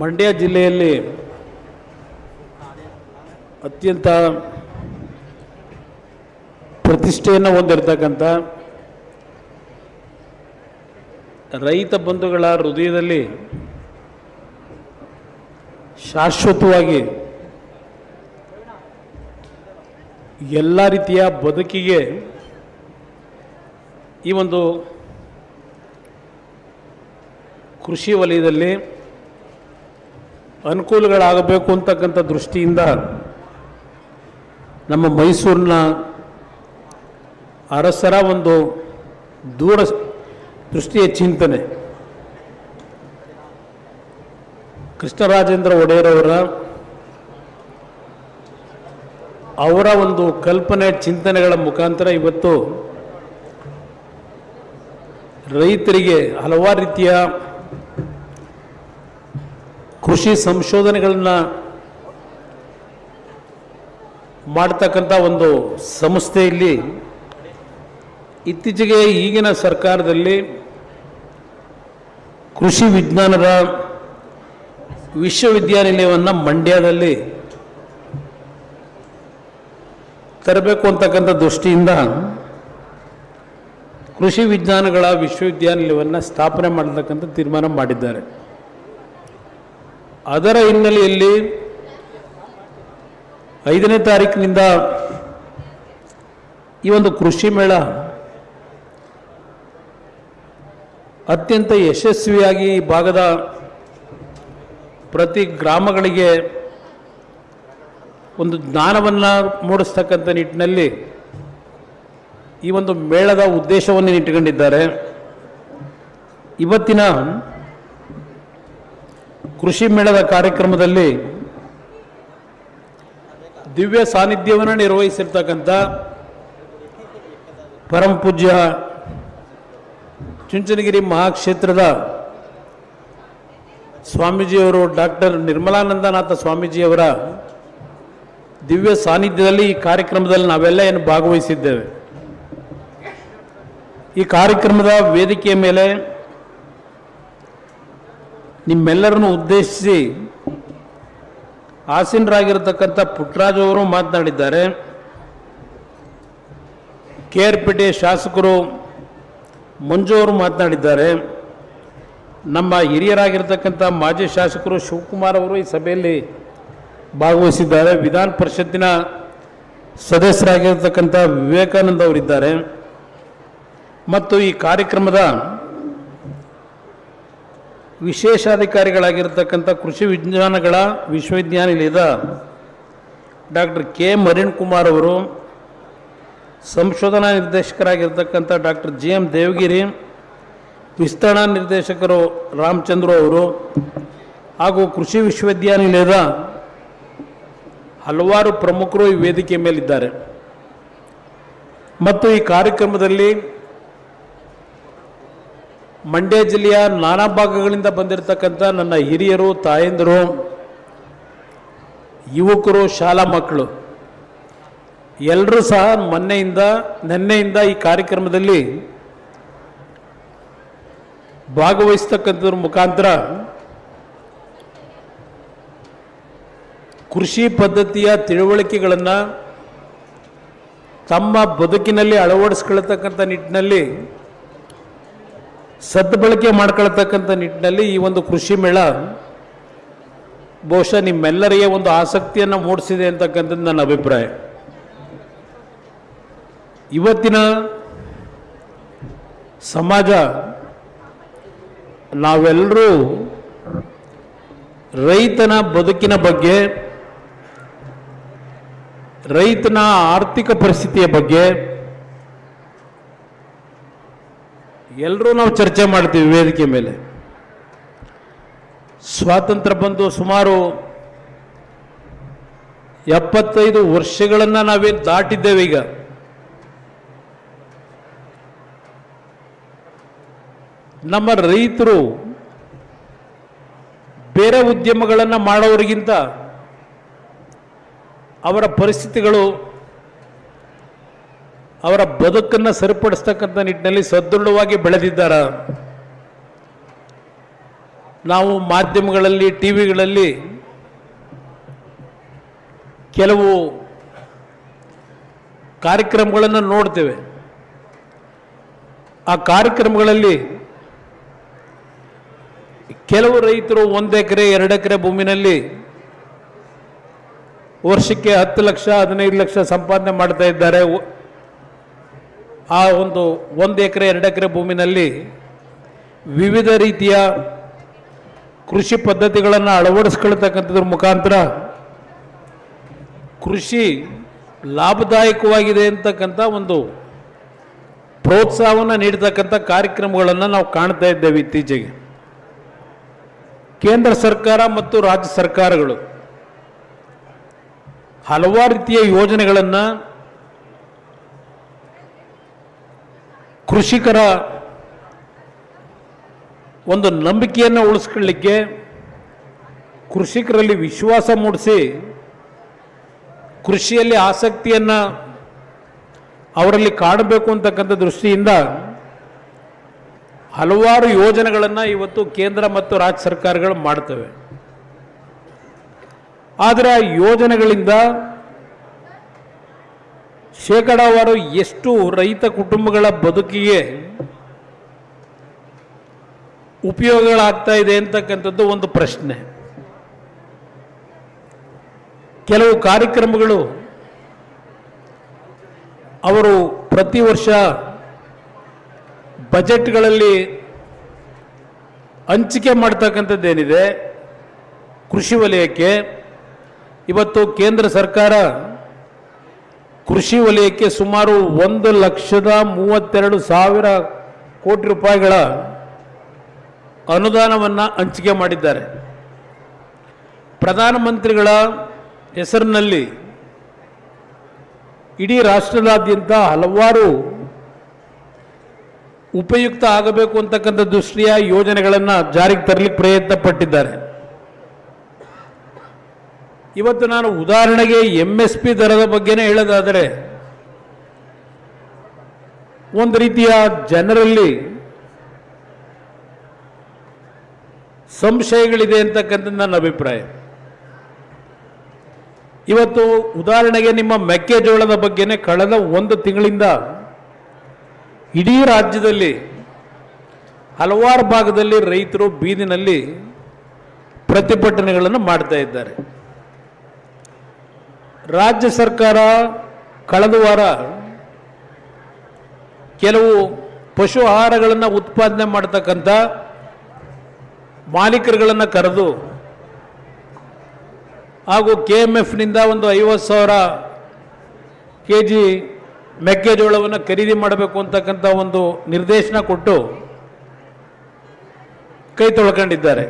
ಮಂಡ್ಯ ಜಿಲ್ಲೆಯಲ್ಲಿ ಅತ್ಯಂತ ಪ್ರತಿಷ್ಠೆಯನ್ನು ಹೊಂದಿರತಕ್ಕಂಥ ರೈತ ಬಂಧುಗಳ ಹೃದಯದಲ್ಲಿ ಶಾಶ್ವತವಾಗಿ ಎಲ್ಲ ರೀತಿಯ ಬದುಕಿಗೆ ಈ ಒಂದು ಕೃಷಿ ವಲಯದಲ್ಲಿ ಅನುಕೂಲಗಳಾಗಬೇಕು ಅಂತಕ್ಕಂಥ ದೃಷ್ಟಿಯಿಂದ ನಮ್ಮ ಮೈಸೂರಿನ ಅರಸರ ಒಂದು ದೂರ ದೃಷ್ಟಿಯ ಚಿಂತನೆ ಕೃಷ್ಣರಾಜೇಂದ್ರ ಒಡೆಯರವರ ಅವರ ಒಂದು ಕಲ್ಪನೆ ಚಿಂತನೆಗಳ ಮುಖಾಂತರ ಇವತ್ತು ರೈತರಿಗೆ ಹಲವಾರು ರೀತಿಯ ಕೃಷಿ ಸಂಶೋಧನೆಗಳನ್ನು ಮಾಡ್ತಕ್ಕಂಥ ಒಂದು ಸಂಸ್ಥೆಯಲ್ಲಿ ಇತ್ತೀಚೆಗೆ ಈಗಿನ ಸರ್ಕಾರದಲ್ಲಿ ಕೃಷಿ ವಿಜ್ಞಾನದ ವಿಶ್ವವಿದ್ಯಾನಿಲಯವನ್ನು ಮಂಡ್ಯದಲ್ಲಿ ತರಬೇಕು ಅಂತಕ್ಕಂಥ ದೃಷ್ಟಿಯಿಂದ ಕೃಷಿ ವಿಜ್ಞಾನಗಳ ವಿಶ್ವವಿದ್ಯಾನಿಲಯವನ್ನು ಸ್ಥಾಪನೆ ಮಾಡತಕ್ಕಂಥ ತೀರ್ಮಾನ ಮಾಡಿದ್ದಾರೆ. ಅದರ ಹಿನ್ನೆಲೆಯಲ್ಲಿ 5ನೇ ತಾರೀಕಿನಿಂದ ಈ ಒಂದು ಕೃಷಿ ಮೇಳ ಅತ್ಯಂತ ಯಶಸ್ವಿಯಾಗಿ ಈ ಭಾಗದ ಪ್ರತಿ ಗ್ರಾಮಗಳಿಗೆ ಒಂದು ಜ್ಞಾನವನ್ನು ಮೂಡಿಸ್ತಕ್ಕಂಥ ನಿಟ್ಟಿನಲ್ಲಿ ಈ ಒಂದು ಮೇಳದ ಉದ್ದೇಶವನ್ನು ಇಟ್ಟುಕೊಂಡಿದ್ದಾರೆ. ಇವತ್ತಿನ ಕೃಷಿ ಮೇಳದ ಕಾರ್ಯಕ್ರಮದಲ್ಲಿ ದಿವ್ಯ ಸಾನ್ನಿಧ್ಯವನ್ನು ನಿರ್ವಹಿಸಿರ್ತಕ್ಕಂಥ ಪರಮ ಪೂಜ್ಯ ಚುಂಚನಗಿರಿ ಮಹಾಕ್ಷೇತ್ರದ ಸ್ವಾಮೀಜಿಯವರು ಡಾಕ್ಟರ್ ನಿರ್ಮಲಾನಂದನಾಥ ಸ್ವಾಮೀಜಿಯವರ ದಿವ್ಯ ಸಾನ್ನಿಧ್ಯದಲ್ಲಿ ಈ ಕಾರ್ಯಕ್ರಮದಲ್ಲಿ ನಾವೆಲ್ಲ ಏನು ಭಾಗವಹಿಸಿದ್ದೇವೆ. ಈ ಕಾರ್ಯಕ್ರಮದ ವೇದಿಕೆಯ ಮೇಲೆ ನಿಮ್ಮೆಲ್ಲರನ್ನು ಉದ್ದೇಶಿಸಿ ಆಸೀನರಾಗಿರತಕ್ಕಂಥ ಪುಟ್ಟರಾಜು ಅವರು ಮಾತನಾಡಿದ್ದಾರೆ. KR-ಪೇಟೆ ಶಾಸಕರು ಮಂಜು ಅವರು ಮಾತನಾಡಿದ್ದಾರೆ. ನಮ್ಮ ಹಿರಿಯರಾಗಿರ್ತಕ್ಕಂಥ ಮಾಜಿ ಶಾಸಕರು ಶಿವಕುಮಾರ್ ಅವರು ಈ ಸಭೆಯಲ್ಲಿ ಭಾಗವಹಿಸಿದ್ದಾರೆ. ವಿಧಾನ ಪರಿಷತ್ತಿನ ಸದಸ್ಯರಾಗಿರ್ತಕ್ಕಂಥ ವಿವೇಕಾನಂದ ಅವರಿದ್ದಾರೆ. ಮತ್ತು ಈ ಕಾರ್ಯಕ್ರಮದ ವಿಶೇಷಾಧಿಕಾರಿಗಳಾಗಿರ್ತಕ್ಕಂಥ ಕೃಷಿ ವಿಜ್ಞಾನಗಳ ವಿಶ್ವವಿದ್ಯಾನಿಲಯದ ಡಾಕ್ಟರ್ KM ಅರುಣ್ ಕುಮಾರ್ ಅವರು, ಸಂಶೋಧನಾ ನಿರ್ದೇಶಕರಾಗಿರ್ತಕ್ಕಂಥ ಡಾಕ್ಟರ್ GM ದೇವಗಿರಿ, ವಿಸ್ತರಣಾ ನಿರ್ದೇಶಕರು ರಾಮಚಂದ್ರ ಅವರು ಹಾಗೂ ಕೃಷಿ ವಿಶ್ವವಿದ್ಯಾನಿಲಯದ ಹಲವಾರು ಪ್ರಮುಖರು ಈ ವೇದಿಕೆ ಮೇಲಿದ್ದಾರೆ. ಮತ್ತು ಈ ಕಾರ್ಯಕ್ರಮದಲ್ಲಿ ಮಂಡ್ಯ ಜಿಲ್ಲೆಯ ನಾನಾ ಭಾಗಗಳಿಂದ ಬಂದಿರತಕ್ಕಂಥ ನನ್ನ ಹಿರಿಯರು, ತಾಯಂದಿರು, ಯುವಕರು, ಶಾಲಾ ಮಕ್ಕಳು ಎಲ್ಲರೂ ಸಹ ನಿನ್ನೆಯಿಂದ ಈ ಕಾರ್ಯಕ್ರಮದಲ್ಲಿ ಭಾಗವಹಿಸ್ತಕ್ಕಂಥದ್ರ ಮುಖಾಂತರ ಕೃಷಿ ಪದ್ಧತಿಯ ತಿಳುವಳಿಕೆಗಳನ್ನು ತಮ್ಮ ಬದುಕಿನಲ್ಲಿ ಅಳವಡಿಸ್ಕೊಳ್ತಕ್ಕಂಥ ನಿಟ್ಟಿನಲ್ಲಿ ಸದ್ಬಳಕೆ ಮಾಡ್ಕೊಳ್ತಕ್ಕಂಥ ನಿಟ್ಟಿನಲ್ಲಿ ಈ ಒಂದು ಕೃಷಿ ಮೇಳ ಬಹುಶಃ ನಿಮ್ಮೆಲ್ಲರಿಗೆ ಒಂದು ಆಸಕ್ತಿಯನ್ನು ಮೂಡಿಸಿದೆ ಅಂತಕ್ಕಂಥದ್ದು ನನ್ನ ಅಭಿಪ್ರಾಯ. ಇವತ್ತಿನ ಸಮಾಜ ನಾವೆಲ್ಲರೂ ರೈತನ ಬದುಕಿನ ಬಗ್ಗೆ, ರೈತನ ಆರ್ಥಿಕ ಪರಿಸ್ಥಿತಿಯ ಬಗ್ಗೆ ಎಲ್ಲರೂ ನಾವು ಚರ್ಚೆ ಮಾಡ್ತೀವಿ ವೇದಿಕೆ ಮೇಲೆ. ಸ್ವಾತಂತ್ರ್ಯ ಬಂದು ಸುಮಾರು 75 ವರ್ಷಗಳನ್ನು ನಾವೇನು ದಾಟಿದ್ದೇವೆ. ಈಗ ನಮ್ಮ ರೈತರು ಬೇರೆ ಉದ್ಯಮಗಳನ್ನು ಮಾಡೋರಿಗಿಂತ ಅವರ ಪರಿಸ್ಥಿತಿಗಳು ಅವರ ಬದುಕನ್ನು ಸರಿಪಡಿಸ್ತಕ್ಕಂಥ ನಿಟ್ಟಿನಲ್ಲಿ ಸದೃಢವಾಗಿ ಬೆಳೆದಿದ್ದಾರೆ. ನಾವು ಮಾಧ್ಯಮಗಳಲ್ಲಿ ಟಿ ವಿಗಳಲ್ಲಿ ಕೆಲವು ಕಾರ್ಯಕ್ರಮಗಳನ್ನು ನೋಡ್ತೇವೆ. ಆ ಕಾರ್ಯಕ್ರಮಗಳಲ್ಲಿ ಕೆಲವು ರೈತರು 1 ಎಕರೆ 2 ಎಕರೆ ಭೂಮಿನಲ್ಲಿ ವರ್ಷಕ್ಕೆ 10 ಲಕ್ಷ 15 ಲಕ್ಷ ಸಂಪಾದನೆ ಮಾಡ್ತಾ ಇದ್ದಾರೆ. ಆ ಒಂದು 1 ಎಕರೆ 2 ಎಕರೆ ಭೂಮಿನಲ್ಲಿ ವಿವಿಧ ರೀತಿಯ ಕೃಷಿ ಪದ್ಧತಿಗಳನ್ನು ಅಳವಡಿಸ್ಕೊಳ್ತಕ್ಕಂಥದ್ರ ಮುಖಾಂತರ ಕೃಷಿ ಲಾಭದಾಯಕವಾಗಿದೆ ಅಂತಕ್ಕಂಥ ಒಂದು ಪ್ರೋತ್ಸಾಹವನ್ನು ನೀಡತಕ್ಕಂಥ ಕಾರ್ಯಕ್ರಮಗಳನ್ನು ನಾವು ಕಾಣ್ತಾ ಇದ್ದೇವೆ. ಇತ್ತೀಚೆಗೆ ಕೇಂದ್ರ ಸರ್ಕಾರ ಮತ್ತು ರಾಜ್ಯ ಸರ್ಕಾರಗಳು ಹಲವಾರು ರೀತಿಯ ಯೋಜನೆಗಳನ್ನು ಕೃಷಿಕರ ಒಂದು ನಂಬಿಕೆಯನ್ನು ಉಳಿಸ್ಕೊಳ್ಳಿಕ್ಕೆ, ಕೃಷಿಕರಲ್ಲಿ ವಿಶ್ವಾಸ ಮೂಡಿಸಿ ಕೃಷಿಯಲ್ಲಿ ಆಸಕ್ತಿಯನ್ನು ಅವರಲ್ಲಿ ಕಾಣಬೇಕು ಅಂತಕ್ಕಂಥ ದೃಷ್ಟಿಯಿಂದ ಹಲವಾರು ಯೋಜನೆಗಳನ್ನು ಇವತ್ತು ಕೇಂದ್ರ ಮತ್ತು ರಾಜ್ಯ ಸರ್ಕಾರಗಳು ಮಾಡ್ತವೆ. ಆದರೆ ಆ ಯೋಜನೆಗಳಿಂದ ಶೇಕಡಾವಾರು ಎಷ್ಟು ರೈತ ಕುಟುಂಬಗಳ ಬದುಕಿಗೆ ಉಪಯೋಗಗಳಾಗ್ತಾ ಇದೆ ಅಂತಕ್ಕಂಥದ್ದು ಒಂದು ಪ್ರಶ್ನೆ. ಕೆಲವು ಕಾರ್ಯಕ್ರಮಗಳು ಅವರು ಪ್ರತಿ ವರ್ಷ ಬಜೆಟ್ಗಳಲ್ಲಿ ಹಂಚಿಕೆ ಮಾಡ್ತಕ್ಕಂಥದ್ದೇನಿದೆ ಕೃಷಿ ವಲಯಕ್ಕೆ, ಇವತ್ತು ಕೇಂದ್ರ ಸರ್ಕಾರ ಕೃಷಿ ವಲಯಕ್ಕೆ ಸುಮಾರು 1,32,000 ಕೋಟಿ ರೂಪಾಯಿಗಳ ಅನುದಾನವನ್ನು ಹಂಚಿಕೆ ಮಾಡಿದ್ದಾರೆ. ಪ್ರಧಾನಮಂತ್ರಿಗಳ ಹೆಸರಿನಲ್ಲಿ ಇಡೀ ರಾಷ್ಟ್ರದಾದ್ಯಂತ ಹಲವಾರು ಉಪಯುಕ್ತ ಆಗಬೇಕು ಅಂತಕ್ಕಂಥ ದೃಷ್ಟಿಯ ಯೋಜನೆಗಳನ್ನು ಜಾರಿಗೆ ತರಲಿಕ್ಕೆ ಪ್ರಯತ್ನ ಪಟ್ಟಿದ್ದಾರೆ. ಇವತ್ತು ನಾನು ಉದಾಹರಣೆಗೆ MSP ದರದ ಬಗ್ಗೆನೇ ಹೇಳೋದಾದರೆ, ಒಂದು ರೀತಿಯ ಜನರಲ್ಲಿ ಸಂಶಯಗಳಿದೆ ಅಂತಕ್ಕಂಥದ್ದು ನನ್ನ ಅಭಿಪ್ರಾಯ. ಇವತ್ತು ಉದಾಹರಣೆಗೆ ನಿಮ್ಮ ಮೆಕ್ಕೆಜೋಳದ ಬಗ್ಗೆನೇ ಕಳೆದ 1 ತಿಂಗಳಿಂದ ಇಡೀ ರಾಜ್ಯದಲ್ಲಿ ಹಲವಾರು ಭಾಗದಲ್ಲಿ ರೈತರು ಬೀದಿನಲ್ಲಿ ಪ್ರತಿಭಟನೆಗಳನ್ನು ಮಾಡ್ತಾ ಇದ್ದಾರೆ. ರಾಜ್ಯ ಸರ್ಕಾರ ಕಳೆದ ವಾರ ಕೆಲವು ಪಶು ಆಹಾರಗಳನ್ನು ಉತ್ಪಾದನೆ ಮಾಡತಕ್ಕಂಥ ಮಾಲೀಕರುಗಳನ್ನು ಕರೆದು ಹಾಗೂ KMFನಿಂದ ಒಂದು 50,000 kg ಮೆಕ್ಕೆಜೋಳವನ್ನು ಖರೀದಿ ಮಾಡಬೇಕು ಅಂತಕ್ಕಂಥ ಒಂದು ನಿರ್ದೇಶನ ಕೊಟ್ಟು ಕೈ ತೊಳ್ಕೊಂಡಿದ್ದಾರೆ.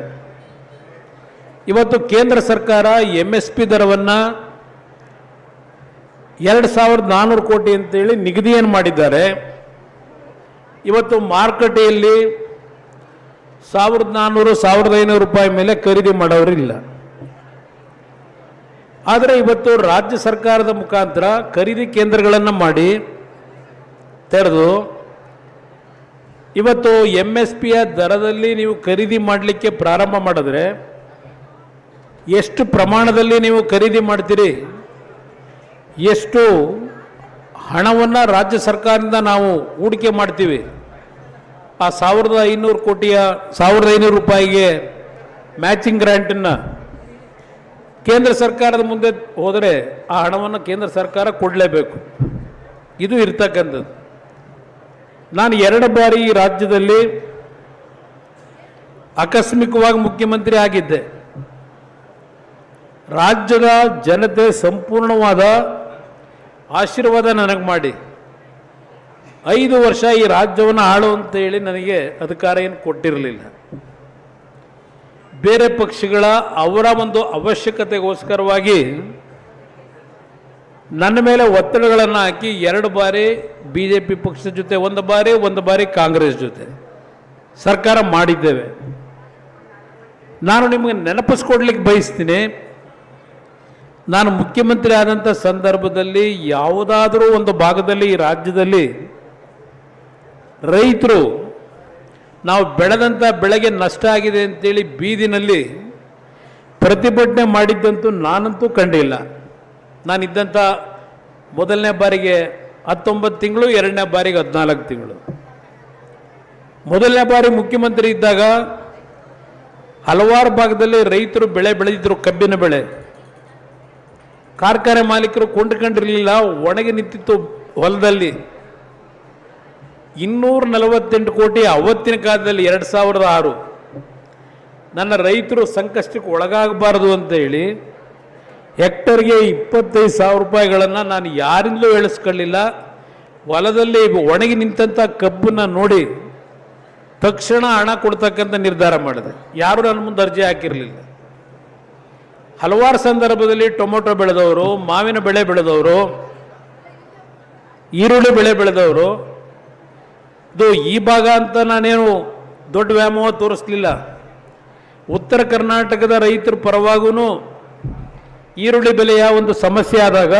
ಇವತ್ತು ಕೇಂದ್ರ ಸರ್ಕಾರ MSP ದರವನ್ನು 2,400 ಕೋಟಿ ಅಂತೇಳಿ ನಿಗದಿಯನ್ನು ಮಾಡಿದ್ದಾರೆ. ಇವತ್ತು ಮಾರುಕಟ್ಟೆಯಲ್ಲಿ 1,400 1,500 ರೂಪಾಯಿ ಮೇಲೆ ಖರೀದಿ ಮಾಡೋರಿಲ್ಲ. ಆದರೆ ಇವತ್ತು ರಾಜ್ಯ ಸರ್ಕಾರದ ಮುಖಾಂತರ ಖರೀದಿ ಕೇಂದ್ರಗಳನ್ನು ಮಾಡಿ ತೆರೆದು ಇವತ್ತು MSPಯ ದರದಲ್ಲಿ ನೀವು ಖರೀದಿ ಮಾಡಲಿಕ್ಕೆ ಪ್ರಾರಂಭ ಮಾಡಿದ್ರೆ ಎಷ್ಟು ಪ್ರಮಾಣದಲ್ಲಿ ನೀವು ಖರೀದಿ ಮಾಡ್ತೀರಿ, ಎಷ್ಟು ಹಣವನ್ನು ರಾಜ್ಯ ಸರ್ಕಾರದಿಂದ ನಾವು ಹೂಡಿಕೆ ಮಾಡ್ತೀವಿ, ಆ 1,500 ಕೋಟಿಯ 1,500 ರೂಪಾಯಿಗೆ ಮ್ಯಾಚಿಂಗ್ ಗ್ರ್ಯಾಂಟನ್ನು ಕೇಂದ್ರ ಸರ್ಕಾರದ ಮುಂದೆ ಹೋದರೆ ಆ ಹಣವನ್ನು ಕೇಂದ್ರ ಸರ್ಕಾರ ಕೊಡಲೇಬೇಕು. ಇದು ಇರ್ತಕ್ಕಂಥದ್ದು. ನಾನು 2 ಬಾರಿ ಈ ರಾಜ್ಯದಲ್ಲಿ ಆಕಸ್ಮಿಕವಾಗಿ ಮುಖ್ಯಮಂತ್ರಿ ಆಗಿದ್ದೆ. ರಾಜ್ಯದ ಜನತೆ ಸಂಪೂರ್ಣವಾದ ಆಶೀರ್ವಾದ ನನಗೆ ಮಾಡಿ 5 ವರ್ಷ ಈ ರಾಜ್ಯವನ್ನು ಆಳು ಅಂತ ಹೇಳಿ ನನಗೆ ಅಧಿಕಾರ ಏನು ಕೊಟ್ಟಿರಲಿಲ್ಲ. ಬೇರೆ ಪಕ್ಷಗಳ ಅವರ ಒಂದು ಅವಶ್ಯಕತೆಗೋಸ್ಕರವಾಗಿ ನನ್ನ ಮೇಲೆ ಒತ್ತಡಗಳನ್ನು ಹಾಕಿ 2 ಬಾರಿ BJP ಪಕ್ಷದ ಜೊತೆ, 1 ಬಾರಿ ಕಾಂಗ್ರೆಸ್ ಜೊತೆ ಸರ್ಕಾರ ಮಾಡಿದ್ದೇವೆ. ನಾನು ನಿಮಗೆ ನೆನಪಿಸ್ಕೊಡ್ಲಿಕ್ಕೆ ಬಯಸ್ತೀನಿ, ನಾನು ಮುಖ್ಯಮಂತ್ರಿ ಆದಂಥ ಸಂದರ್ಭದಲ್ಲಿ ಯಾವುದಾದರೂ ಒಂದು ಭಾಗದಲ್ಲಿ ಈ ರಾಜ್ಯದಲ್ಲಿ ರೈತರು ನಾವು ಬೆಳೆದಂಥ ಬೆಳೆಗೆ ನಷ್ಟ ಆಗಿದೆ ಅಂತೇಳಿ ಬೀದಿನಲ್ಲಿ ಪ್ರತಿಭಟನೆ ಮಾಡಿದ್ದಂತೂ ನಾನಂತೂ ಕಂಡಿಲ್ಲ. ನಾನಿದ್ದಂಥ ಮೊದಲನೇ ಬಾರಿಗೆ 19 ತಿಂಗಳು, ಎರಡನೇ ಬಾರಿಗೆ 14 ತಿಂಗಳು. ಮೊದಲನೇ ಬಾರಿ ಮುಖ್ಯಮಂತ್ರಿ ಇದ್ದಾಗ ಹಲವಾರು ಭಾಗದಲ್ಲಿ ರೈತರು ಬೆಳೆ ಬೆಳೆದಿದ್ರು, ಕಬ್ಬಿನ ಬೆಳೆ. ಕಾರ್ಖಾನೆ ಮಾಲೀಕರು ಕೊಂಡ್ಕೊಂಡಿರಲಿಲ್ಲ, ಒಣಗಿ ನಿಂತಿತ್ತು ಹೊಲದಲ್ಲಿ. 248 ಕೋಟಿ ಅವತ್ತಿನ ಕಾಲದಲ್ಲಿ 2006 ನನ್ನ ರೈತರು ಸಂಕಷ್ಟಕ್ಕೆ ಒಳಗಾಗಬಾರದು ಅಂತ ಹೇಳಿ ಹೆಕ್ಟರ್ಗೆ 25,000 ರೂಪಾಯಿಗಳನ್ನು ನಾನು ಯಾರಿಂದಲೂ ಹೇಳಿಸ್ಕೊಳ್ಳಿಲ್ಲ. ಹೊಲದಲ್ಲಿ ಒಣಗಿ ನಿಂತಂಥ ಕಬ್ಬನ್ನು ನೋಡಿ ತಕ್ಷಣ ಹಣ ಕೊಡ್ತಕ್ಕಂಥ ನಿರ್ಧಾರ ಮಾಡಿದೆ. ಯಾರೂ ನನ್ನ ಮುಂದೆ ಅರ್ಜಿ ಹಾಕಿರಲಿಲ್ಲ. ಹಲವಾರು ಸಂದರ್ಭದಲ್ಲಿ ಟೊಮೊಟೊ ಬೆಳೆದವರು, ಮಾವಿನ ಬೆಳೆ ಬೆಳೆದವರು, ಈರುಳ್ಳಿ ಬೆಳೆ ಬೆಳೆದವರು, ಇದು ಈ ಭಾಗ ಅಂತ ನಾನೇನು ದೊಡ್ಡ ವ್ಯಾಮೋಹ ತೋರಿಸ್ಲಿಲ್ಲ. ಉತ್ತರ ಕರ್ನಾಟಕದ ರೈತರ ಪರವಾಗೂ ಈರುಳ್ಳಿ ಬೆಲೆಯ ಒಂದು ಸಮಸ್ಯೆ ಆದಾಗ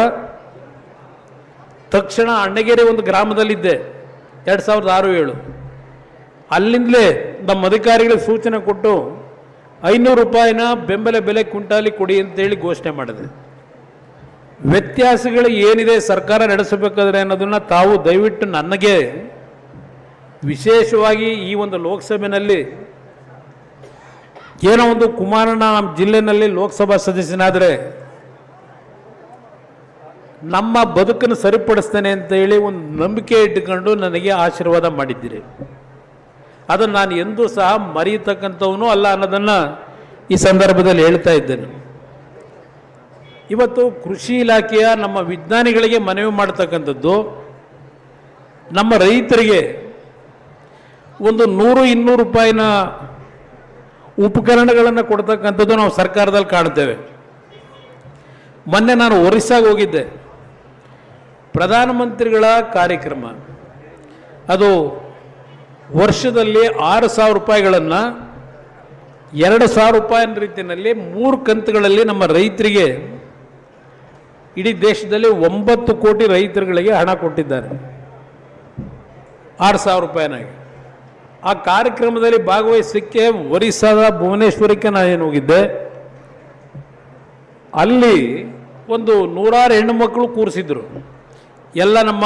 ತಕ್ಷಣ ಅಣ್ಣಗೇರಿ ಒಂದು ಗ್ರಾಮದಲ್ಲಿದ್ದೆ 2006-7. ಅಲ್ಲಿಂದಲೇ ನಮ್ಮ ಅಧಿಕಾರಿಗಳಿಗೆ ಸೂಚನೆ ಕೊಟ್ಟು 500 ರೂಪಾಯಿನ ಬೆಂಬಲ ಬೆಲೆ ಕ್ವಿಂಟಾಲಿ ಕೊಡಿ ಅಂತೇಳಿ ಘೋಷಣೆ ಮಾಡಿದೆ. ವ್ಯತ್ಯಾಸಗಳು ಏನಿದೆ ಸರ್ಕಾರ ನಡೆಸಬೇಕಾದ್ರೆ ಅನ್ನೋದನ್ನು ತಾವು ದಯವಿಟ್ಟು ನನಗೆ ವಿಶೇಷವಾಗಿ ಈ ಒಂದು ಲೋಕಸಭೆಯಲ್ಲಿ ಏನೋ ಒಂದು ಕುಮಾರಣ್ಣ ನಮ್ಮ ಜಿಲ್ಲೆಯಲ್ಲಿ ಲೋಕಸಭಾ ಸದಸ್ಯನಾದರೆ ನಮ್ಮ ಬದುಕನ್ನು ಸರಿಪಡಿಸ್ತೇನೆ ಅಂತ ಹೇಳಿ ಒಂದು ನಂಬಿಕೆ ಇಟ್ಟುಕೊಂಡು ನನಗೆ ಆಶೀರ್ವಾದ ಮಾಡಿದ್ದೀರಿ. ಅದನ್ನು ನಾನು ಎಂದೂ ಸಹ ಮರೆಯತಕ್ಕಂಥವನು ಅಲ್ಲ ಅನ್ನೋದನ್ನು ಈ ಸಂದರ್ಭದಲ್ಲಿ ಹೇಳ್ತಾ ಇದ್ದೇನೆ. ಇವತ್ತು ಕೃಷಿ ಇಲಾಖೆಯ ನಮ್ಮ ವಿಜ್ಞಾನಿಗಳಿಗೆ ಮನವಿ ಮಾಡ್ತಕ್ಕಂಥದ್ದು, ನಮ್ಮ ರೈತರಿಗೆ ಒಂದು 100-200 ರೂಪಾಯಿನ ಉಪಕರಣಗಳನ್ನು ಕೊಡ್ತಕ್ಕಂಥದ್ದು ನಾವು ಸರ್ಕಾರದಲ್ಲಿ ಕಾಣ್ತೇವೆ. ಮೊನ್ನೆ ನಾನು ಒರಿಸ್ಸಾಗೆ ಹೋಗಿದ್ದೆ. ಪ್ರಧಾನಮಂತ್ರಿಗಳ ಕಾರ್ಯಕ್ರಮ ಅದು ವರ್ಷದಲ್ಲಿ 6,000 ರೂಪಾಯಿಗಳನ್ನು 2,000 ರೂಪಾಯಿನ ರೀತಿಯಲ್ಲಿ 3 ಕಂತುಗಳಲ್ಲಿ ನಮ್ಮ ರೈತರಿಗೆ, ಇಡೀ ದೇಶದಲ್ಲಿ 9 ಕೋಟಿ ರೈತರುಗಳಿಗೆ ಹಣ ಕೊಟ್ಟಿದ್ದಾರೆ 6,000 ರೂಪಾಯಿನಾಗಿ. ಆ ಕಾರ್ಯಕ್ರಮದಲ್ಲಿ ಭಾಗವಹಿಸಲಿಕ್ಕೆ ಒರಿಸ್ಸಾದ ಭುವನೇಶ್ವರಕ್ಕೆ ನಾನೇನು ಹೋಗಿದ್ದೆ. ಅಲ್ಲಿ ಒಂದು 100 ಹೆಣ್ಣು ಮಕ್ಕಳು ಕೂರಿಸಿದ್ರು. ಎಲ್ಲ ನಮ್ಮ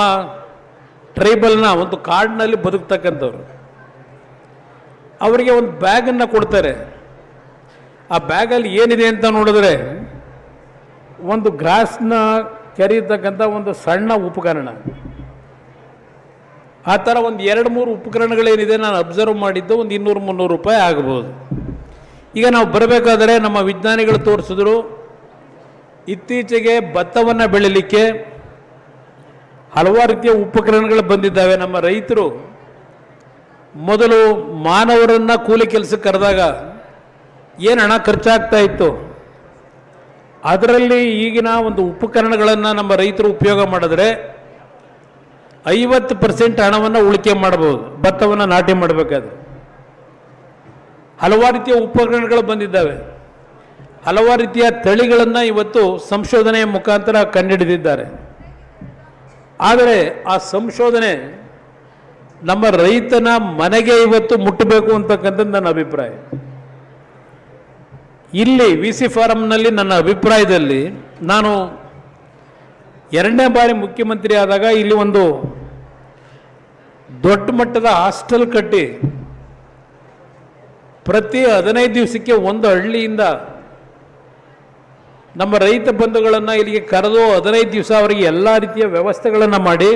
ಟ್ರೈಬಲ್ನ ಒಂದು ಕಾಡಿನಲ್ಲಿ ಬದುಕ್ತಕ್ಕಂಥವ್ರು. ಅವರಿಗೆ ಒಂದು ಬ್ಯಾಗನ್ನು ಕೊಡ್ತಾರೆ. ಆ ಬ್ಯಾಗಲ್ಲಿ ಏನಿದೆ ಅಂತ ನೋಡಿದ್ರೆ ಒಂದು ಗ್ರಾಸ್ನ ಕೆರೆಯತಕ್ಕಂಥ ಒಂದು ಸಣ್ಣ ಉಪಕರಣ. ಆ ಥರ ಒಂದು 2-3 ಉಪಕರಣಗಳೇನಿದೆ ನಾನು ಅಬ್ಸರ್ವ್ ಮಾಡಿದ್ದು ಒಂದು 200-300 ರೂಪಾಯಿ ಆಗ್ಬೋದು. ಈಗ ನಾವು ಬರಬೇಕಾದರೆ ನಮ್ಮ ವಿಜ್ಞಾನಿಗಳು ತೋರಿಸಿದ್ರು, ಇತ್ತೀಚೆಗೆ ಭತ್ತವನ್ನು ಬೆಳೀಲಿಕ್ಕೆ ಹಲವಾರು ರೀತಿಯ ಉಪಕರಣಗಳು ಬಂದಿದ್ದಾವೆ. ನಮ್ಮ ರೈತರು ಮೊದಲು ಮಾನವರನ್ನು ಕೂಲಿ ಕೆಲಸಕ್ಕೆ ಕರೆದಾಗ ಏನು ಹಣ ಖರ್ಚಾಗ್ತಾ ಇತ್ತು, ಅದರಲ್ಲಿ ಈಗಿನ ಒಂದು ಉಪಕರಣಗಳನ್ನು ನಮ್ಮ ರೈತರು ಉಪಯೋಗ ಮಾಡಿದ್ರೆ 50% ಹಣವನ್ನು ಉಳಿಕೆ ಮಾಡಬಹುದು. ಭತ್ತವನ್ನು ನಾಟಿ ಮಾಡಬೇಕಾದ್ರೆ ಹಲವಾರು ರೀತಿಯ ಉಪಕರಣಗಳು ಬಂದಿದ್ದಾವೆ. ಹಲವಾರು ರೀತಿಯ ತಳಿಗಳನ್ನು ಇವತ್ತು ಸಂಶೋಧನೆಯ ಮುಖಾಂತರ ಕಂಡುಹಿಡಿದಿದ್ದಾರೆ. ಆದರೆ ಆ ಸಂಶೋಧನೆ ನಮ್ಮ ರೈತನ ಮನೆಗೆ ಇವತ್ತು ಮುಟ್ಟಬೇಕು ಅಂತಕ್ಕಂಥದ್ದು ನನ್ನ ಅಭಿಪ್ರಾಯ. ಇಲ್ಲಿ VC ಫಾರಂನಲ್ಲಿ ನನ್ನ ಅಭಿಪ್ರಾಯದಲ್ಲಿ ನಾನು 2ನೇ ಬಾರಿ ಮುಖ್ಯಮಂತ್ರಿ ಆದಾಗ ಇಲ್ಲಿ ಒಂದು ದೊಡ್ಡ ಮಟ್ಟದ ಹಾಸ್ಟೆಲ್ ಕಟ್ಟಿ ಪ್ರತಿ 15 ದಿವಸಕ್ಕೆ ಒಂದು ಹಳ್ಳಿಯಿಂದ ನಮ್ಮ ರೈತ ಬಂಧುಗಳನ್ನು ಇಲ್ಲಿಗೆ ಕರೆದು 15 ದಿವಸ ಅವರಿಗೆ ಎಲ್ಲ ರೀತಿಯ ವ್ಯವಸ್ಥೆಗಳನ್ನು ಮಾಡಿ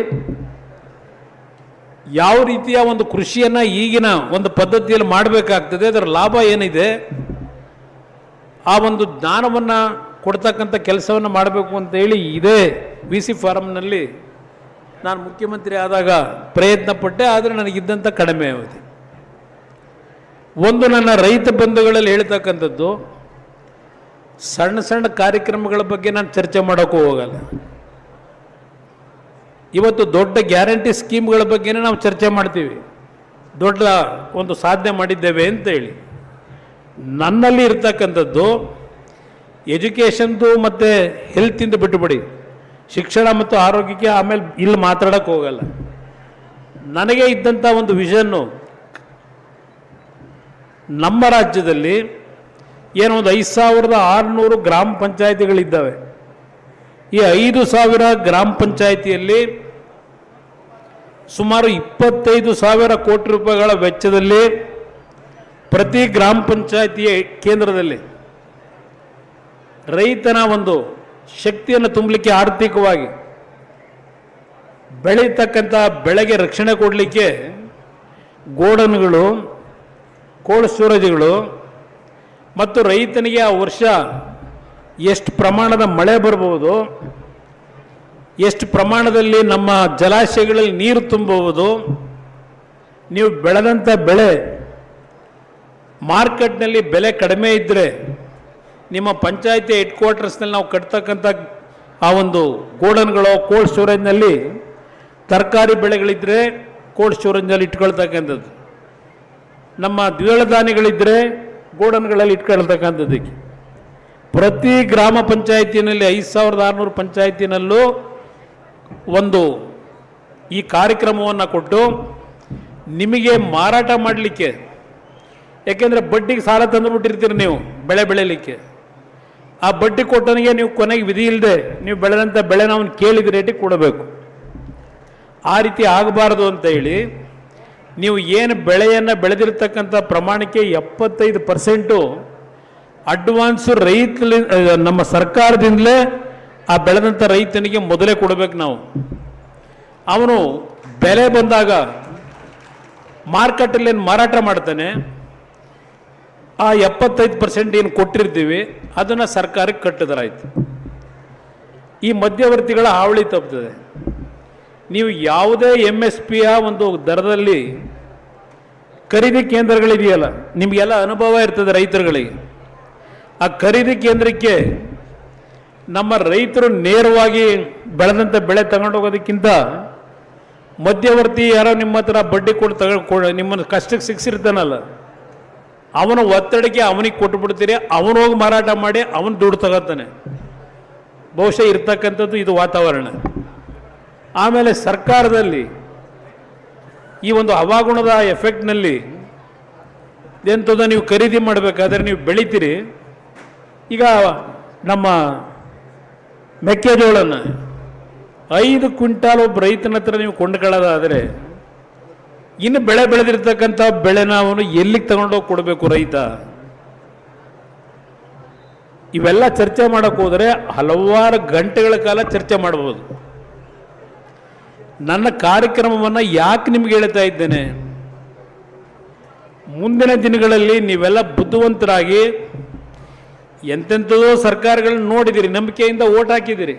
ಯಾವ ರೀತಿಯ ಒಂದು ಕೃಷಿಯನ್ನು ಈಗಿನ ಒಂದು ಪದ್ಧತಿಯಲ್ಲಿ ಮಾಡಬೇಕಾಗ್ತದೆ, ಅದರ ಲಾಭ ಏನಿದೆ, ಆ ಒಂದು ಜ್ಞಾನವನ್ನು ಕೊಡ್ತಕ್ಕಂಥ ಕೆಲಸವನ್ನು ಮಾಡಬೇಕು ಅಂತ ಹೇಳಿ ಇದೇ VC ಫಾರಂನಲ್ಲಿ ನಾನು ಮುಖ್ಯಮಂತ್ರಿ ಆದಾಗ ಪ್ರಯತ್ನ ಪಟ್ಟೆ. ಆದರೆ ನನಗಿದ್ದಂಥ ಕಡಿಮೆ ಅವಧಿ. ಒಂದು ನನ್ನ ರೈತ ಬಂಧುಗಳಲ್ಲಿ ಹೇಳ್ತಕ್ಕಂಥದ್ದು, ಸಣ್ಣ ಸಣ್ಣ ಕಾರ್ಯಕ್ರಮಗಳ ಬಗ್ಗೆ ನಾನು ಚರ್ಚೆ ಮಾಡೋಕ್ಕೂ ಹೋಗಲ್ಲ. ಇವತ್ತು ದೊಡ್ಡ ಗ್ಯಾರಂಟಿ ಸ್ಕೀಮ್ಗಳ ಬಗ್ಗೆನೇ ನಾವು ಚರ್ಚೆ ಮಾಡ್ತೀವಿ, ದೊಡ್ಡ ಒಂದು ಸಾಧನೆ ಮಾಡಿದ್ದೇವೆ ಅಂತ ಹೇಳಿ. ನನ್ನಲ್ಲಿ ಇರ್ತಕ್ಕಂಥದ್ದು ಎಜುಕೇಷನ್ದು ಮತ್ತು ಹೆಲ್ತಿಂದ ಬಿಟ್ಟುಬಿಡಿ, ಶಿಕ್ಷಣ ಮತ್ತು ಆರೋಗ್ಯಕ್ಕೆ ಆಮೇಲೆ ಇಲ್ಲಿ ಮಾತಾಡೋಕ್ಕೆ ಹೋಗಲ್ಲ. ನನಗೆ ಇದ್ದಂಥ ಒಂದು ವಿಷನ್ನು ನಮ್ಮ ರಾಜ್ಯದಲ್ಲಿ ಏನೋ ಒಂದು 5,600 ಗ್ರಾಮ ಪಂಚಾಯಿತಿಗಳಿದ್ದಾವೆ. ಈ 5,000 ಗ್ರಾಮ ಪಂಚಾಯಿತಿಯಲ್ಲಿ ಸುಮಾರು 25,000 ಕೋಟಿ ರೂಪಾಯಿಗಳ ವೆಚ್ಚದಲ್ಲಿ ಪ್ರತಿ ಗ್ರಾಮ ಪಂಚಾಯಿತಿಯ ಕೇಂದ್ರದಲ್ಲಿ ರೈತನ ಒಂದು ಶಕ್ತಿಯನ್ನು ತುಂಬಲಿಕ್ಕೆ, ಆರ್ಥಿಕವಾಗಿ ಬೆಳೀತಕ್ಕಂಥ ಬೆಳೆಗೆ ರಕ್ಷಣೆ ಕೊಡಲಿಕ್ಕೆ ಗೋಡನ್ಗಳು, ಕೋಲ್ಡ್ ಸ್ಟೋರೇಜ್ಗಳು ಮತ್ತು ರೈತನಿಗೆ ಆ ವರ್ಷ ಎಷ್ಟು ಪ್ರಮಾಣದ ಮಳೆ ಬರ್ಬೋದು, ಎಷ್ಟು ಪ್ರಮಾಣದಲ್ಲಿ ನಮ್ಮ ಜಲಾಶಯಗಳಲ್ಲಿ ನೀರು ತುಂಬಬಹುದು, ನೀವು ಬೆಳೆದಂಥ ಬೆಳೆ ಮಾರ್ಕೆಟ್ನಲ್ಲಿ ಬೆಲೆ ಕಡಿಮೆ ಇದ್ದರೆ ನಿಮ್ಮ ಪಂಚಾಯಿತಿ ಹೆಡ್ ಕ್ವಾರ್ಟರ್ಸ್ನಲ್ಲಿ ನಾವು ಕಟ್ತಕ್ಕಂಥ ಆ ಒಂದು ಗೋಡನ್ಗಳು, ಕೋಲ್ಡ್ ಸ್ಟೋರೇಜ್ನಲ್ಲಿ ತರಕಾರಿ ಬೆಳೆಗಳಿದ್ದರೆ ಕೋಲ್ಡ್ ಸ್ಟೋರೇಜ್ನಲ್ಲಿ ಇಟ್ಕೊಳ್ತಕ್ಕಂಥದ್ದು, ನಮ್ಮ ದ್ವಿದಳ ಧಾನ್ಯಗಳಿದ್ದರೆ ಗೋಡನ್ಗಳಲ್ಲಿ ಇಟ್ಕೊಳ್ತಕ್ಕಂಥದ್ದಕ್ಕೆ ಪ್ರತಿ ಗ್ರಾಮ ಪಂಚಾಯಿತಿನಲ್ಲಿ 5,600 ಪಂಚಾಯಿತಿನಲ್ಲೂ ಒಂದು ಈ ಕಾರ್ಯಕ್ರಮವನ್ನು ಕೊಟ್ಟು ನಿಮಗೆ ಮಾರಾಟ ಮಾಡಲಿಕ್ಕೆ, ಯಾಕೆಂದರೆ ಬಡ್ಡಿಗೆ ಸಾಲ ತಂದುಬಿಟ್ಟಿರ್ತೀರಿ ನೀವು ಬೆಳೆ ಬೆಳೀಲಿಕ್ಕೆ, ಆ ಬಡ್ಡಿ ಕೊಟ್ಟನಿಗೆ ನೀವು ಕೊನೆಗೆ ವಿಧಿ ಇಲ್ಲದೆ ನೀವು ಬೆಳೆದಂಥ ಬೆಳೆನ ಅವನು ಕೇಳಿದ ರೇಟಿಗೆ ಕೊಡಬೇಕು. ಆ ರೀತಿ ಆಗಬಾರ್ದು ಅಂತ ಹೇಳಿ ನೀವು ಏನು ಬೆಳೆಯನ್ನು ಬೆಳೆದಿರ್ತಕ್ಕಂಥ ಪ್ರಮಾಣಕ್ಕೆ 75% ಅಡ್ವಾನ್ಸು ನಮ್ಮ ಸರ್ಕಾರದಿಂದಲೇ ಆ ಬೆಳೆದಂಥ ರೈತನಿಗೆ ಮೊದಲೇ ಕೊಡಬೇಕು ನಾವು. ಅವನು ಬೆಲೆ ಬಂದಾಗ ಮಾರ್ಕೆಟಲ್ಲಿ ಏನು ಮಾರಾಟ ಮಾಡ್ತಾನೆ, ಆ 75% ಏನು ಕೊಟ್ಟಿರ್ತೀವಿ ಅದನ್ನು ಸರ್ಕಾರಕ್ಕೆ ಕಟ್ಟಿದ್ರಾಯ್ತು. ಈ ಮಧ್ಯವರ್ತಿಗಳ ಹಾವಳಿ ತಪ್ಪುತ್ತದೆ. ನೀವು ಯಾವುದೇ MSPಯ ಒಂದು ದರದಲ್ಲಿ ಖರೀದಿ ಕೇಂದ್ರಗಳಿದೆಯಲ್ಲ, ನಿಮಗೆಲ್ಲ ಅನುಭವ ಇರ್ತದೆ ರೈತರುಗಳಿಗೆ. ಆ ಖರೀದಿ ಕೇಂದ್ರಕ್ಕೆ ನಮ್ಮ ರೈತರು ನೇರವಾಗಿ ಬೆಳೆದಂಥ ಬೆಳೆ ತಗೊಂಡೋಗೋದಕ್ಕಿಂತ ಮಧ್ಯವರ್ತಿ ಯಾರೋ ನಿಮ್ಮ ಹತ್ರ ಬಡ್ಡಿ ಕೊಟ್ಟು ನಿಮ್ಮನ್ನು ಕಷ್ಟಕ್ಕೆ ಸಿಕ್ಕಿಸಿರ್ತಾನಲ್ಲ, ಅವನ ಒತ್ತಡಕ್ಕೆ ಅವನಿಗೆ ಕೊಟ್ಟುಬಿಡ್ತೀರಿ, ಅವನು ಹೋಗಿ ಮಾರಾಟ ಮಾಡಿ ಅವನು ದುಡ್ಡು ತಗೋತಾನೆ. ಬಹುಶಃ ಇರ್ತಕ್ಕಂಥದ್ದು ಇದು ವಾತಾವರಣ. ಆಮೇಲೆ ಸರ್ಕಾರದಲ್ಲಿ ಈ ಒಂದು ಹವಾಗುಣದ ಎಫೆಕ್ಟ್ನಲ್ಲಿ ಎಂಥದ್ದು ನೀವು ಖರೀದಿ ಮಾಡಬೇಕಾದ್ರೆ ನೀವು ಬೆಳಿತೀರಿ. ಈಗ ನಮ್ಮ ಮೆಕ್ಕೆಜೋಳನ 5 ಕ್ವಿಂಟಾಲ್ ಒಬ್ಬ ರೈತನ ಹತ್ರ ನೀವು ಕೊಂಡ್ಕೊಳ್ಳೋದಾದರೆ ಇನ್ನು ಬೆಳೆ ಬೆಳೆದಿರ್ತಕ್ಕಂಥ ಬೆಳೆನ ಅವನು ಎಲ್ಲಿಗೆ ತಗೊಂಡೋಗಿ ಕೊಡಬೇಕು ರೈತ? ಇವೆಲ್ಲ ಚರ್ಚೆ ಮಾಡೋಕ್ಕೆ ಹೋದರೆ ಹಲವಾರು ಗಂಟೆಗಳ ಕಾಲ ಚರ್ಚೆ ಮಾಡ್ಬೋದು. ನನ್ನ ಕಾರ್ಯಕ್ರಮವನ್ನು ಯಾಕೆ ನಿಮ್ಗೆ ಹೇಳ್ತಾ ಇದ್ದೇನೆ, ಮುಂದಿನ ದಿನಗಳಲ್ಲಿ ನೀವೆಲ್ಲ ಬುದ್ಧಿವಂತರಾಗಿ ಎಂತೆಂಥದೋ ಸರ್ಕಾರಗಳನ್ನ ನೋಡಿದಿರಿ, ನಂಬಿಕೆಯಿಂದ ಓಟ್ ಹಾಕಿದಿರಿ.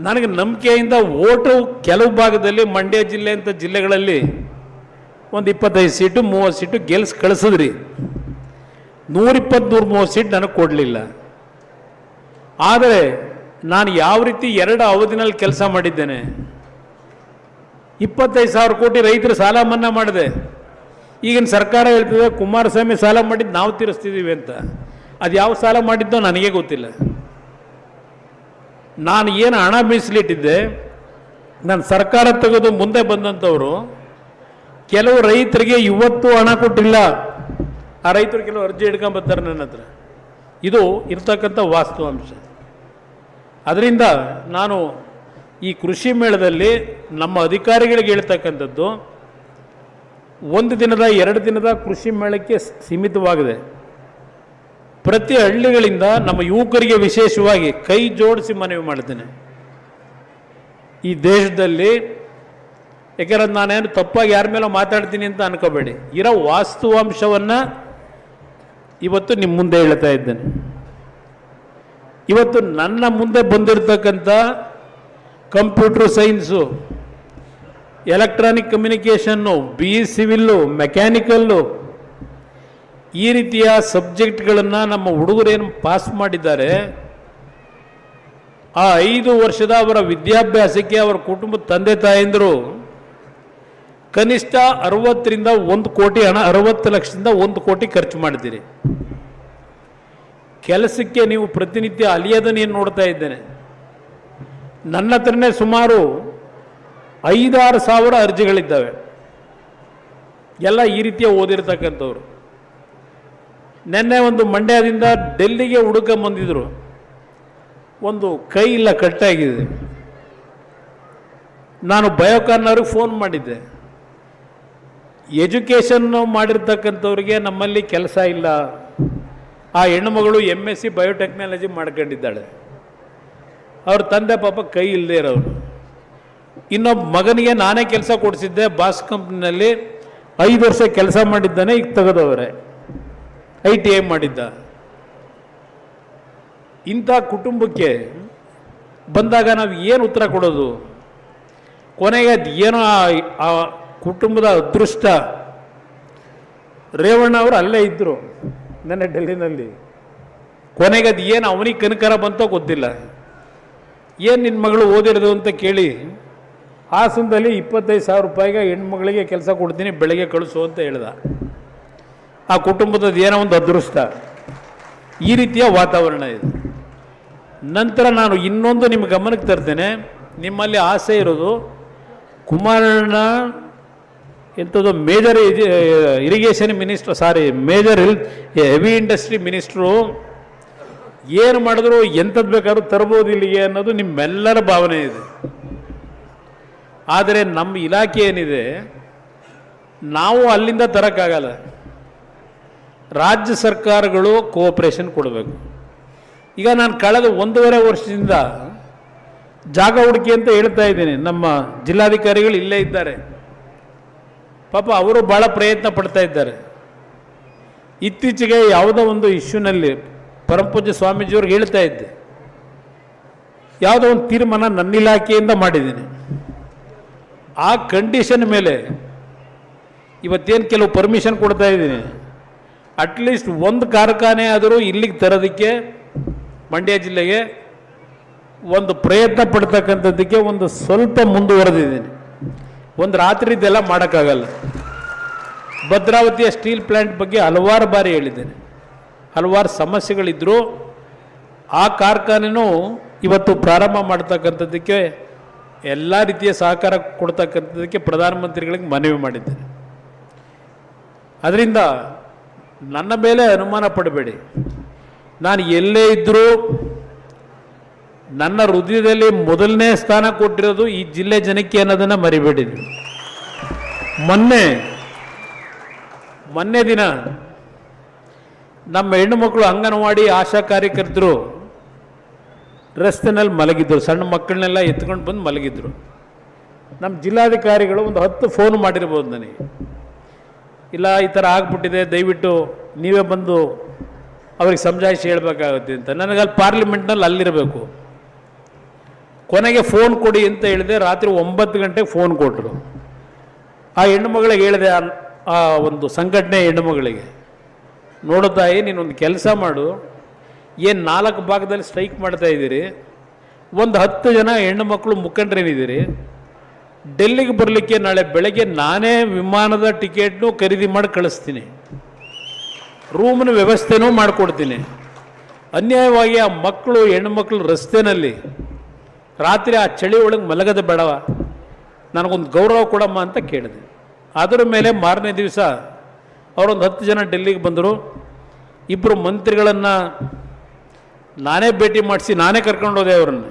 ನನಗೆ ನಂಬಿಕೆಯಿಂದ ಓಟು ಕೆಲವು ಭಾಗದಲ್ಲಿ ಮಂಡ್ಯ ಜಿಲ್ಲೆ ಅಂತ ಜಿಲ್ಲೆಗಳಲ್ಲಿ ಒಂದು 25 ಸೀಟು 30 ಸೀಟು ಗೆಲ್ಸಿ ಕಳಿಸಿದ್ರಿ. 120-130 ಸೀಟ್ ನನಗೆ ಕೊಡಲಿಲ್ಲ. ಆದರೆ ನಾನು ಯಾವ ರೀತಿ 2 ಅವಧಿನಲ್ಲಿ ಕೆಲಸ ಮಾಡಿದ್ದೇನೆ, 25,000 ಕೋಟಿ ರೈತರು ಸಾಲ ಮನ್ನಾ ಮಾಡಿದೆ. ಈಗಿನ ಸರ್ಕಾರ ಹೇಳ್ತದೆ ಕುಮಾರಸ್ವಾಮಿ ಸಾಲ ಮಾಡಿದ್ದು ನಾವು ತೀರಿಸ್ತಿದ್ದೀವಿ ಅಂತ. ಅದು ಯಾವ ಸಾಲ ಮಾಡಿದ್ದೋ ನನಗೆ ಗೊತ್ತಿಲ್ಲ. ನಾನು ಏನು ಹಣ ಮೀಸಲಿಟ್ಟಿದ್ದೆ, ನಾನು ಸರ್ಕಾರ ತೆಗೆದು ಮುಂದೆ ಬಂದಂಥವರು ಕೆಲವು ರೈತರಿಗೆ ಇವತ್ತು ಹಣ ಕೊಟ್ಟಿಲ್ಲ. ಆ ರೈತರು ಕೆಲವು ಅರ್ಜಿ ಹಿಡ್ಕೊಂಬರ್ತಾರೆ ನನ್ನ ಹತ್ರ. ಇದು ಇರ್ತಕ್ಕಂಥ ವಾಸ್ತವಾಂಶ. ಅದರಿಂದ ನಾನು ಈ ಕೃಷಿ ಮೇಳದಲ್ಲಿ ನಮ್ಮ ಅಧಿಕಾರಿಗಳಿಗೆ ಹೇಳ್ತಕ್ಕಂಥದ್ದು, 1 ದಿನದ 2 ದಿನದ ಕೃಷಿ ಮೇಳಕ್ಕೆ ಸೀಮಿತವಾಗಿದೆ. ಪ್ರತಿ ಹಳ್ಳಿಗಳಿಂದ ನಮ್ಮ ಯುವಕರಿಗೆ ವಿಶೇಷವಾಗಿ ಕೈ ಜೋಡಿಸಿ ಮನವಿ ಮಾಡ್ತೇನೆ. ಈ ದೇಶದಲ್ಲಿ, ಯಾಕೆಂದ್ರೆ ನಾನೇನು ತಪ್ಪಾಗಿ ಯಾರ ಮೇಲೋ ಮಾತಾಡ್ತೀನಿ ಅಂತ ಅನ್ಕೋಬೇಡಿ, ಇರೋ ವಾಸ್ತವಾಂಶವನ್ನು ಇವತ್ತು ನಿಮ್ಮ ಮುಂದೆ ಹೇಳ್ತಾ ಇದ್ದೇನೆ. ಇವತ್ತು ನನ್ನ ಮುಂದೆ ಬಂದಿರತಕ್ಕಂಥ computer science, electronic communication, BE civil, mechanical, ಈ ರೀತಿಯ ಸಬ್ಜೆಕ್ಟ್ಗಳನ್ನು ನಮ್ಮ ಹುಡುಗರೇನು ಪಾಸ್ ಮಾಡಿದ್ದಾರೆ, ಆ 5 ವರ್ಷದ ಅವರ ವಿದ್ಯಾಭ್ಯಾಸಕ್ಕೆ ಅವರ ಕುಟುಂಬದ ತಂದೆ ತಾಯಂದರು ಕನಿಷ್ಠ 60ರಿಂದ 1 ಕೋಟಿ ಹಣ, 60 ಲಕ್ಷದಿಂದ 1 ಕೋಟಿ ಖರ್ಚು ಮಾಡ್ತೀರಿ. ಕೆಲಸಕ್ಕೆ ನೀವು ಪ್ರತಿನಿತ್ಯ ಅಲಿಯೋದನ್ನು ಏನು ನೋಡ್ತಾ ಇದ್ದೇನೆ. ನನ್ನ ಹತ್ರನೇ ಸುಮಾರು 5-6 ಸಾವಿರ ಅರ್ಜಿಗಳಿದ್ದಾವೆ. ಎಲ್ಲ ಈ ರೀತಿಯ ಓದಿರ್ತಕ್ಕಂಥವ್ರು. ನಿನ್ನೆ ಒಂದು ಮಂಡ್ಯದಿಂದ ಡೆಲ್ಲಿಗೆ ಹುಡುಕೊಂಬಂದಿದ್ರು, ಒಂದು ಕೈ ಇಲ್ಲ ಕಟ್ಟಾಗಿದೆ. ನಾನು ಬಯೋಕಾನ್ ಅವ್ರಿಗೆ ಫೋನ್ ಮಾಡಿದ್ದೆ, ಎಜುಕೇಷನ್ ಮಾಡಿರ್ತಕ್ಕಂಥವ್ರಿಗೆ ನಮ್ಮಲ್ಲಿ ಕೆಲಸ ಇಲ್ಲ. ಆ ಹೆಣ್ಣುಮಗಳು MSc ಬಯೋಟೆಕ್ನಾಲಜಿ ಮಾಡ್ಕೊಂಡಿದ್ದಾಳೆ, ಅವ್ರ ತಂದೆ ಪಾಪ ಕೈ ಇಲ್ಲದೆ ಇರೋರು. ಇನ್ನೊಬ್ಬ ಮಗನಿಗೆ ನಾನೇ ಕೆಲಸ ಕೊಡಿಸಿದ್ದೆ, ಬಾಸ್ ಕಂಪ್ನಿನಲ್ಲಿ 5 ವರ್ಷ ಕೆಲಸ ಮಾಡಿದ್ದಾನೆ, ಈಗ ತೆಗೆದವ್ರೆ, ITI ಮಾಡಿದ್ದ. ಇಂಥ ಕುಟುಂಬಕ್ಕೆ ಬಂದಾಗ ನಾವು ಏನು ಉತ್ತರ ಕೊಡೋದು? ಕೊನೆಗೆ ಅದು ಏನೋ ಆ ಕುಟುಂಬದ ಅದೃಷ್ಟ. ರೇವಣ್ಣ ಅವರು ಅಲ್ಲೇ ಇದ್ದರು ನೆನ್ನೆ ಡೆಲ್ಲಿನಲ್ಲಿ. ಕೊನೆಗೆ ಅದು ಏನು ಅವನಿಗೆ ಕನಕರ ಬಂತೋ ಗೊತ್ತಿಲ್ಲ. ಏನು ನಿನ್ನ ಮಗಳು ಓದಿರೋದು ಅಂತ ಕೇಳಿ ಹಾಸನದಲ್ಲಿ 25,000 ರೂಪಾಯಿಗೆ ಹೆಣ್ಮಗಳಿಗೆ ಕೆಲಸ ಕೊಡ್ತೀನಿ, ಬೆಳಗ್ಗೆ ಕಳಿಸು ಅಂತ ಹೇಳ್ದ. ಆ ಕುಟುಂಬದ ಏನೋ ಒಂದು ಅದೃಷ್ಟ. ಈ ರೀತಿಯ ವಾತಾವರಣ ಇದೆ. ನಂತರ ನಾನು ಇನ್ನೊಂದು ನಿಮ್ಮ ಗಮನಕ್ಕೆ ತರ್ತೇನೆ. ನಿಮ್ಮಲ್ಲಿ ಆಸೆ ಇರೋದು ಕುಮಾರಣ್ಣ ಎಂಥದ್ದು major irrigation minister, major heavy industry minister ಏನು ಮಾಡಿದ್ರು ಎಂಥದ್ದು ಬೇಕಾದ್ರೂ ತರ್ಬೋದು ಇಲ್ಲಿಗೆ ಅನ್ನೋದು ನಿಮ್ಮೆಲ್ಲರ ಭಾವನೆ ಇದೆ. ಆದರೆ ನಮ್ಮ ಇಲಾಖೆ ಏನಿದೆ, ನಾವು ಅಲ್ಲಿಂದ ತರೋಕ್ಕಾಗಲ್ಲ. ರಾಜ್ಯ ಸರ್ಕಾರಗಳು ಕೋಆಪರೇಷನ್ ಕೊಡಬೇಕು. ಈಗ ನಾನು ಕಳೆದ 1.5 ವರ್ಷದಿಂದ ಜಾಗ ಹುಡುಕಿ ಅಂತ ಹೇಳ್ತಾ ಇದ್ದೀನಿ. ನಮ್ಮ ಜಿಲ್ಲಾಧಿಕಾರಿಗಳು ಇಲ್ಲೇ ಇದ್ದಾರೆ, ಪಾಪ ಅವರು ಭಾಳ ಪ್ರಯತ್ನ ಪಡ್ತಾ ಇದ್ದಾರೆ. ಇತ್ತೀಚೆಗೆ ಯಾವುದೋ ಒಂದು ಇಶ್ಯೂನಲ್ಲಿ ಪರಮಪೂಜ್ಯ ಸ್ವಾಮೀಜಿಯವ್ರಿಗೆ ಹೇಳ್ತಾ ಇದ್ದೆ, ಯಾವುದೋ ಒಂದು ತೀರ್ಮಾನ ನನ್ನ ಇಲಾಖೆಯಿಂದ ಮಾಡಿದ್ದೀನಿ. ಆ ಕಂಡೀಷನ್ ಮೇಲೆ ಇವತ್ತೇನು ಕೆಲವು ಪರ್ಮಿಷನ್ ಕೊಡ್ತಾ ಇದ್ದೀನಿ, ಅಟ್ಲೀಸ್ಟ್ ಒಂದು ಕಾರ್ಖಾನೆ ಆದರೂ ಇಲ್ಲಿಗೆ ತರೋದಕ್ಕೆ ಮಂಡ್ಯ ಜಿಲ್ಲೆಗೆ ಒಂದು ಪ್ರಯತ್ನ ಪಡ್ತಕ್ಕಂಥದ್ದಕ್ಕೆ ಒಂದು ಸ್ವಲ್ಪ ಮುಂದುವರೆದಿದ್ದೀನಿ. ಒಂದು ರಾತ್ರಿ ಇದೆಲ್ಲ ಮಾಡೋಕ್ಕಾಗಲ್ಲ. ಭದ್ರಾವತಿಯ ಸ್ಟೀಲ್ ಪ್ಲ್ಯಾಂಟ್ ಬಗ್ಗೆ ಹಲವಾರು ಬಾರಿ ಹೇಳಿದ್ದೇನೆ, ಹಲವಾರು ಸಮಸ್ಯೆಗಳಿದ್ದರೂ ಆ ಕಾರ್ಖಾನೆನೂ ಇವತ್ತು ಪ್ರಾರಂಭ ಮಾಡ್ತಕ್ಕಂಥದ್ದಕ್ಕೆ ಎಲ್ಲ ರೀತಿಯ ಸಹಕಾರ ಕೊಡ್ತಕ್ಕಂಥದ್ದಕ್ಕೆ ಪ್ರಧಾನಮಂತ್ರಿಗಳಿಗೆ ಮನವಿ ಮಾಡಿದ್ದೇನೆ. ಅದರಿಂದ ನನ್ನ ಮೇಲೆ ಅನುಮಾನ ಪಡಬೇಡಿ. ನಾನು ಎಲ್ಲೇ ಇದ್ದರೂ ನನ್ನ ಹೃದಯದಲ್ಲಿ ಮೊದಲನೇ ಸ್ಥಾನ ಕೊಟ್ಟಿರೋದು ಈ ಜಿಲ್ಲೆ ಜನಕ್ಕೆ ಅನ್ನೋದನ್ನು ಮರಿಬೇಡಿ. ಮೊನ್ನೆ ದಿನ ನಮ್ಮ ಹೆಣ್ಣುಮಕ್ಕಳು ಅಂಗನವಾಡಿ ಆಶಾ ಕಾರ್ಯಕರ್ತರು ರಸ್ತೆನಲ್ಲಿ ಮಲಗಿದ್ರು, ಸಣ್ಣ ಮಕ್ಕಳನ್ನೆಲ್ಲ ಎತ್ಕೊಂಡು ಬಂದು ಮಲಗಿದ್ರು. ನಮ್ಮ ಜಿಲ್ಲಾಧಿಕಾರಿಗಳು ಒಂದು 10 ಫೋನ್ ಮಾಡಿರ್ಬೋದು ನನಗೆ, ಇಲ್ಲ ಈ ಥರ ಆಗ್ಬಿಟ್ಟಿದೆ, ದಯವಿಟ್ಟು ನೀವೇ ಬಂದು ಅವ್ರಿಗೆ ಸಮಜಾಯಿಸಿ ಹೇಳಬೇಕಾಗುತ್ತೆ ಅಂತ. ನನಗಲ್ಲಿ ಪಾರ್ಲಿಮೆಂಟ್ನಲ್ಲಿ ಅಲ್ಲಿರಬೇಕು. ಕೊನೆಗೆ ಫೋನ್ ಕೊಡಿ ಅಂತ ಹೇಳಿದೆ. ರಾತ್ರಿ 9 ಗಂಟೆಗೆ ಫೋನ್ ಕೊಟ್ಟರು. ಆ ಹೆಣ್ಣುಮಗಳಿಗೆ ಹೇಳಿದೆ, ಆ ಒಂದು ಸಂಘಟನೆ ಹೆಣ್ಣುಮಗಳಿಗೆ, ನೋಡು ತಾಯಿ, ನೀನೊಂದು ಕೆಲಸ ಮಾಡು, ಏನು 4 ಭಾಗದಲ್ಲಿ ಸ್ಟ್ರೈಕ್ ಮಾಡ್ತಾ ಇದ್ದೀರಿ, ಒಂದು 10 ಜನ ಹೆಣ್ಣು ಮಕ್ಕಳು ಮುಖಂಡರೇನಿದ್ದೀರಿ, ಡೆಲ್ಲಿಗೆ ಬರಲಿಕ್ಕೆ ನಾಳೆ ಬೆಳಗ್ಗೆ ನಾನೇ ವಿಮಾನದ ಟಿಕೆಟ್ನು ಖರೀದಿ ಮಾಡಿ ಕಳಿಸ್ತೀನಿ, ರೂಮ್ನ ವ್ಯವಸ್ಥೆನೂ ಮಾಡಿಕೊಡ್ತೀನಿ. ಅನ್ಯಾಯವಾಗಿ ಆ ಮಕ್ಕಳು ಹೆಣ್ಣುಮಕ್ಕಳು ರಸ್ತೆಯಲ್ಲಿ ರಾತ್ರಿ ಆ ಚಳಿ ಒಳಗೆ ಮಲಗದ ಬೇಡವ, ನನಗೊಂದು ಗೌರವ ಕೊಡಮ್ಮ ಅಂತ ಕೇಳಿದೆ. ಅದರ ಮೇಲೆ ಮಾರನೇ ದಿವಸ ಅವರೊಂದು 10 ಜನ ಡೆಲ್ಲಿಗೆ ಬಂದರು. 2 ಮಂತ್ರಿಗಳನ್ನು ನಾನೇ ಭೇಟಿ ಮಾಡಿಸಿ ನಾನೇ ಕರ್ಕೊಂಡು ಹೋದೆ ಅವರನ್ನು.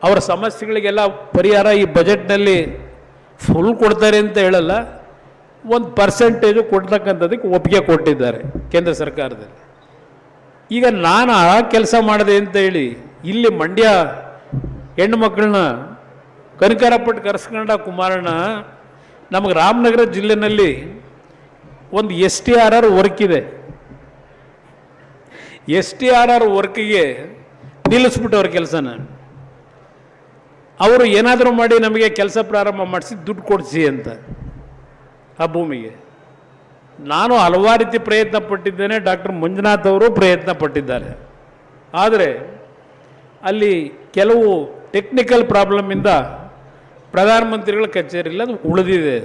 ಅವರ ಸಮಸ್ಯೆಗಳಿಗೆಲ್ಲ ಪರಿಹಾರ ಈ ಬಜೆಟ್ನಲ್ಲಿ ಫುಲ್ ಕೊಡ್ತಾರೆ ಅಂತ ಹೇಳಲ್ಲ, ಒಂದು ಪರ್ಸೆಂಟೇಜು ಕೊಡ್ತಕ್ಕಂಥದ್ದಕ್ಕೆ ಒಪ್ಪಿಗೆ ಕೊಟ್ಟಿದ್ದಾರೆ ಕೇಂದ್ರ ಸರ್ಕಾರದಲ್ಲಿ. ಈಗ ನಾನು ಆ ಕೆಲಸ ಮಾಡಿದೆ ಅಂತ ಹೇಳಿ ಇಲ್ಲಿ ಮಂಡ್ಯ ಹೆಣ್ಣು ಮಕ್ಕಳನ್ನ ಕನಿಕರಪಟ್ಟು ಕರೆಸ್ಕೊಂಡ ಕುಮಾರಣ್ಣ, ನಮಗೆ ರಾಮನಗರ ಜಿಲ್ಲೆಯಲ್ಲಿ ಒಂದು STRR ವರ್ಕ್ ಇದೆ. STRR ವರ್ಕಿಗೆ ನಿಲ್ಲಿಸ್ಬಿಟ್ಟವ್ರ ಕೆಲಸನ. ಅವರು ಏನಾದರೂ ಮಾಡಿ ನಮಗೆ ಕೆಲಸ ಪ್ರಾರಂಭ ಮಾಡಿಸಿ ದುಡ್ಡು ಕೊಡಿಸಿ ಅಂತ ಆ ಭೂಮಿಗೆ. ನಾನು ಹಲವಾರು ರೀತಿ ಪ್ರಯತ್ನ ಪಟ್ಟಿದ್ದೇನೆ, ಡಾಕ್ಟರ್ ಮಂಜುನಾಥ್ ಅವರು ಪ್ರಯತ್ನ ಪಟ್ಟಿದ್ದಾರೆ. ಆದರೆ ಅಲ್ಲಿ ಕೆಲವು ಟೆಕ್ನಿಕಲ್ ಪ್ರಾಬ್ಲಮ್ಮಿಂದ ಪ್ರಧಾನಮಂತ್ರಿಗಳ ಕಚೇರಿಯಲ್ಲಿ ಅದು ಉಳಿದಿದೆ.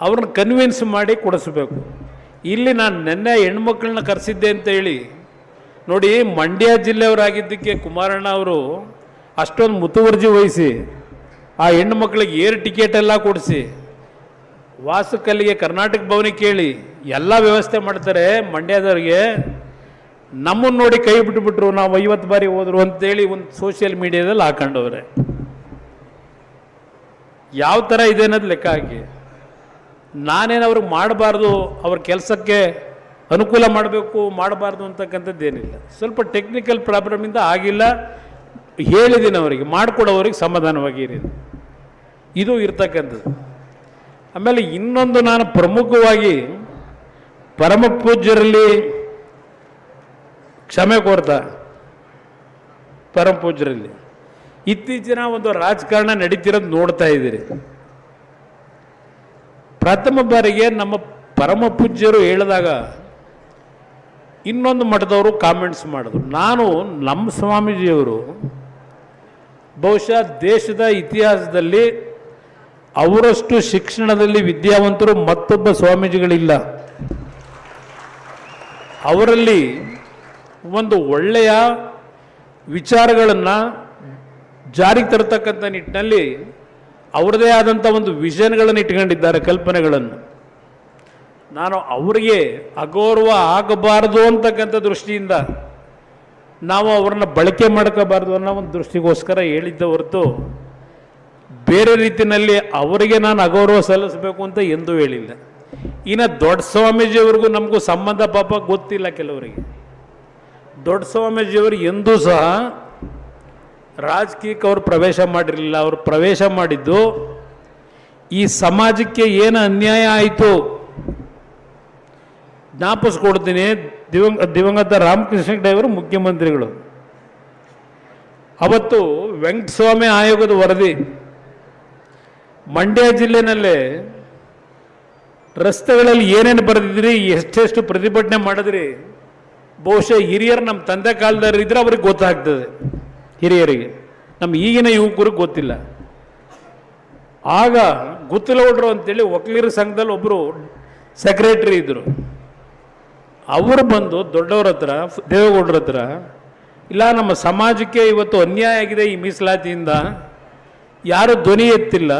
ಅವ್ರನ್ನ ಕನ್ವಿನ್ಸ್ ಮಾಡಿ ಕೊಡಿಸ್ಬೇಕು. ಇಲ್ಲಿ ನಾನು ನಿನ್ನೆ ಹೆಣ್ಮಕ್ಳನ್ನ ಕರೆಸಿದ್ದೆ ಅಂತ ಹೇಳಿ ನೋಡಿ, ಮಂಡ್ಯ ಜಿಲ್ಲೆಯವರಾಗಿದ್ದಕ್ಕೆ ಕುಮಾರಣ್ಣ ಅವರು ಅಷ್ಟೊಂದು ಮುತುವರ್ಜಿ ವಹಿಸಿ ಆ ಹೆಣ್ಣು ಮಕ್ಕಳಿಗೆ ಏರ್ ಟಿಕೆಟ್ ಎಲ್ಲ ಕೊಡಿಸಿ ವಾಸಕಲ್ಲಿಗೆ ಕರ್ನಾಟಕ ಭವನಿಗೆ ಕೇಳಿ, ಎಲ್ಲ ವ್ಯವಸ್ಥೆ ಮಾಡ್ತಾರೆ. ಮಂಡ್ಯದವ್ರಿಗೆ ನಮ್ಮನ್ನು ನೋಡಿ ಕೈ ಬಿಟ್ಟುಬಿಟ್ರು, ನಾವು 50 ಬಾರಿ ಹೋದ್ರು ಅಂತೇಳಿ ಒಂದು ಸೋಷಿಯಲ್ ಮೀಡಿಯಾದಲ್ಲಿ ಹಾಕೊಂಡವ್ರೆ. ಯಾವ ಥರ ಇದೆ ಅನ್ನೋದು ಲೆಕ್ಕ ಹಾಕಿ. ನಾನೇನು ಅವ್ರಿಗೆ ಮಾಡಬಾರ್ದು, ಅವ್ರ ಕೆಲಸಕ್ಕೆ ಅನುಕೂಲ ಮಾಡಬಾರ್ದು ಅಂತಕ್ಕಂಥದ್ದೇನಿಲ್ಲ. ಸ್ವಲ್ಪ ಟೆಕ್ನಿಕಲ್ ಪ್ರಾಬ್ಲಮಿಂದ ಆಗಿಲ್ಲ, ಹೇಳಿದ್ದೀನಿ ಅವರಿಗೆ, ಮಾಡಿಕೊಡೋರಿಗೆ ಸಮಾಧಾನವಾಗಿರಿ, ಇದು ಇರ್ತಕ್ಕಂಥದ್ದು. ಆಮೇಲೆ ಇನ್ನೊಂದು, ನಾನು ಪ್ರಮುಖವಾಗಿ ಪರಮ ಪೂಜ್ಯರಲ್ಲಿ ಕ್ಷಮೆ ಕೋರ್ತಾ, ಪರಮ ಪೂಜ್ಯರಲ್ಲಿ ಇತ್ತೀಚಿನ ಒಂದು ರಾಜಕಾರಣ ನಡೀತಿರೋದು ನೋಡ್ತಾ ಇದ್ದೀರಿ. ಪ್ರಥಮ ಬಾರಿಗೆ ನಮ್ಮ ಪರಮ ಪೂಜ್ಯರು ಹೇಳಿದಾಗ ಇನ್ನೊಂದು ಮಠದವರು ಕಾಮೆಂಟ್ಸ್ ಮಾಡಿದ್ರು. ನಮ್ಮ ಸ್ವಾಮೀಜಿಯವರು ಬಹುಶಃ ದೇಶದ ಇತಿಹಾಸದಲ್ಲಿ ಅವರಷ್ಟು ಶಿಕ್ಷಣದಲ್ಲಿ ವಿದ್ಯಾವಂತರು ಮತ್ತೊಬ್ಬ ಸ್ವಾಮೀಜಿಗಳಿಲ್ಲ. ಅವರಲ್ಲಿ ಒಂದು ಒಳ್ಳೆಯ ವಿಚಾರಗಳನ್ನು ಜಾರಿಗೆ ತರತಕ್ಕಂಥ ನಿಟ್ಟಿನಲ್ಲಿ ಅವರದೇ ಆದಂಥ ಒಂದು ವಿಷನ್ಗಳನ್ನು ಇಟ್ಕೊಂಡಿದ್ದಾರೆ, ಕಲ್ಪನೆಗಳನ್ನು. ನಾನು ಅವರಿಗೆ ಅಗೌರವ ಆಗಬಾರದು ಅಂತಕ್ಕಂಥ ದೃಷ್ಟಿಯಿಂದ ನಾವು ಅವ್ರನ್ನ ಬಳಕೆ ಮಾಡ್ಕೋಬಾರ್ದು ಅನ್ನೋ ಒಂದು ದೃಷ್ಟಿಗೋಸ್ಕರ ಹೇಳಿದ್ದ ಹೊರತು ಬೇರೆ ರೀತಿಯಲ್ಲಿ ಅವರಿಗೆ ನಾನು ಅಗೌರವ ಸಲ್ಲಿಸಬೇಕು ಅಂತ ಎಂದೂ ಹೇಳಿಲ್ಲ. ಇನ್ನು ದೊಡ್ಡ ಸ್ವಾಮೀಜಿಯವ್ರಿಗೂ ನಮಗೂ ಸಂಬಂಧ ಪಾಪ ಗೊತ್ತಿಲ್ಲ ಕೆಲವರಿಗೆ. ದೊಡ್ಡ ಸ್ವಾಮೀಜಿಯವರು ಎಂದೂ ಸಹ ರಾಜಕೀಯಕ್ಕೆ ಅವರು ಪ್ರವೇಶ ಮಾಡಿರಲಿಲ್ಲ. ಅವರು ಪ್ರವೇಶ ಮಾಡಿದ್ದು ಈ ಸಮಾಜಕ್ಕೆ ಏನು ಅನ್ಯಾಯ ಆಯಿತು ಜ್ಞಾಪಿಸ್ಕೊಡ್ತೀನಿ. ದಿವಂಗತ ರಾಮಕೃಷ್ಣ ಹೆಗಡೆ ಅವರು ಮುಖ್ಯಮಂತ್ರಿಗಳು. ಅವತ್ತು ವೆಂಕಟಸ್ವಾಮಿ ಆಯೋಗದ ವರದಿ, ಮಂಡ್ಯ ಜಿಲ್ಲೆನಲ್ಲೇ ರಸ್ತೆಗಳಲ್ಲಿ ಏನೇನು ಬರೆದಿದ್ರಿ, ಎಷ್ಟೆಷ್ಟು ಪ್ರತಿಭಟನೆ ಮಾಡಿದ್ರಿ, ಬಹುಶಃ ಹಿರಿಯರು ನಮ್ಮ ತಂದೆ ಕಾಲದವ್ರು ಇದ್ರೆ ಅವ್ರಿಗೆ ಗೊತ್ತಾಗ್ತದೆ. ಹಿರಿಯರಿಗೆ, ನಮ್ಮ ಈಗಿನ ಯುವಕರಿಗೆ ಗೊತ್ತಿಲ್ಲ. ಆಗ ಗುತ್ತಲಗೌಡರು ಅಂತೇಳಿ ವಕೀಲರ ಸಂಘದಲ್ಲಿ ಒಬ್ಬರು ಸೆಕ್ರೆಟರಿ ಇದ್ದರು. ಅವರು ಬಂದು ದೊಡ್ಡವ್ರ ಹತ್ರ, ದೇವೇಗೌಡರ ಹತ್ರ, ಇಲ್ಲ ನಮ್ಮ ಸಮಾಜಕ್ಕೆ ಇವತ್ತು ಅನ್ಯಾಯ ಆಗಿದೆ, ಈ ಮೀಸಲಾತಿಯಿಂದ ಯಾರು ಧ್ವನಿ ಎತ್ತಿಲ್ಲ,